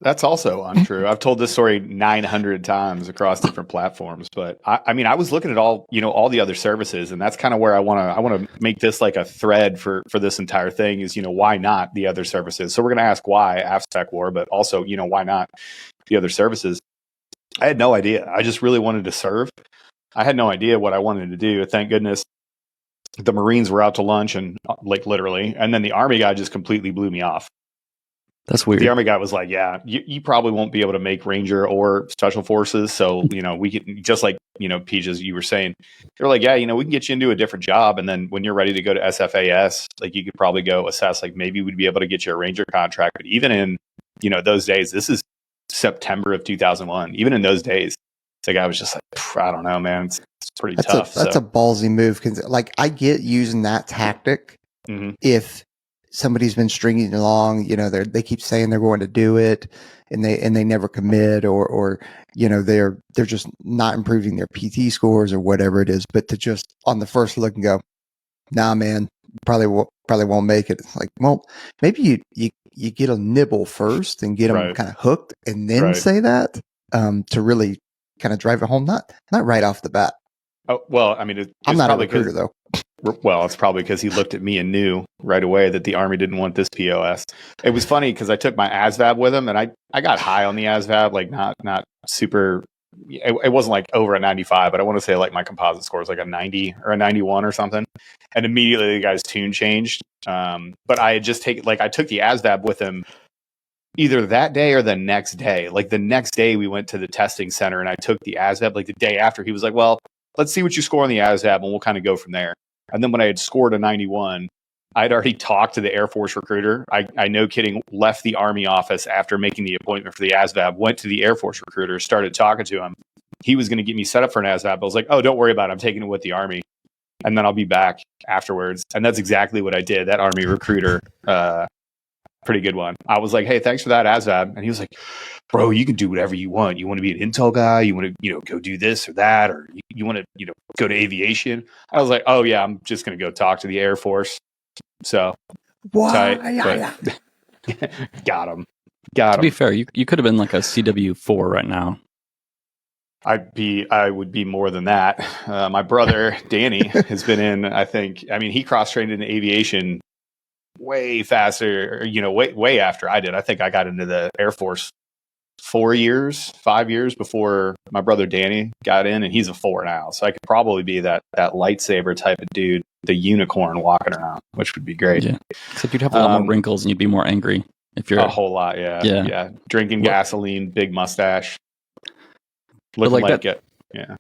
That's also untrue. I've told this story 900 times across different platforms, but I mean, I was looking at all the other services, and that's kind of where I want to make this like a thread for this entire thing is, why not the other services? So we're going to ask why AFSW war, but also, why not the other services? I had no idea. I just really wanted to serve. I had no idea what I wanted to do. Thank goodness the Marines were out to lunch and like literally, and then the Army guy just completely blew me off. That's weird. The Army guy was like, yeah, you probably won't be able to make Ranger or Special Forces. So, we can, just like, Peaches, you were saying, they're like, yeah, we can get you into a different job. And then when you're ready to go to SFAS, like you could probably go assess, like maybe we'd be able to get you a Ranger contract. But even in, those days, this is September of 2001. Even in those days, the guy was just like, I don't know, man, it's pretty tough. That's a ballsy move. Like I get using that tactic if somebody's been stringing along, they keep saying they're going to do it and they never commit or they're just not improving their PT scores or whatever it is. But to just on the first look and go, nah, man, probably won't make it. It's like, well, maybe you get a nibble first and get them kind of hooked and then say that to really kind of drive it home. Not right off the bat. Oh, well, I mean, I'm not a recruiter though. Well, it's probably because he looked at me and knew right away that the Army didn't want this POS. It was funny because I took my ASVAB with him, and I got high on the ASVAB, like not super. It wasn't like over a 95, but I want to say like my composite score was like a 90 or a 91 or something. And immediately the guy's tune changed. But I had just I took the ASVAB with him either that day or the next day. Like the next day we went to the testing center and I took the ASVAB. Like the day after, he was like, well, let's see what you score on the ASVAB and we'll kind of go from there. And then when I had scored a 91, I'd already talked to the Air Force recruiter. I no kidding, left the Army office after making the appointment for the ASVAB, went to the Air Force recruiter, started talking to him. He was going to get me set up for an ASVAB. I was like, oh, don't worry about it. I'm taking it with the Army. And then I'll be back afterwards. And that's exactly what I did. That Army recruiter, pretty good one. I was like, hey, thanks for that ASVAB. And he was like, bro, you can do whatever you want. You want to be an intel guy? You want to, go do this or that? Or you want to, go to aviation? I was like, oh, yeah, I'm just going to go talk to the Air Force. So, got him. To be fair, you could have been like a CW4 right now. I would be more than that. My brother, Danny, has been in, he cross-trained in aviation way faster, way after I did. I think I got into the Air Force 5 years before my brother Danny got in, and he's a 4 now. So I could probably be that lightsaber type of dude, the unicorn walking around, which would be great. Yeah. Except you'd have a lot more wrinkles and you'd be more angry if you're a whole lot. Yeah. Drinking gasoline, big mustache, looking like it. Yeah.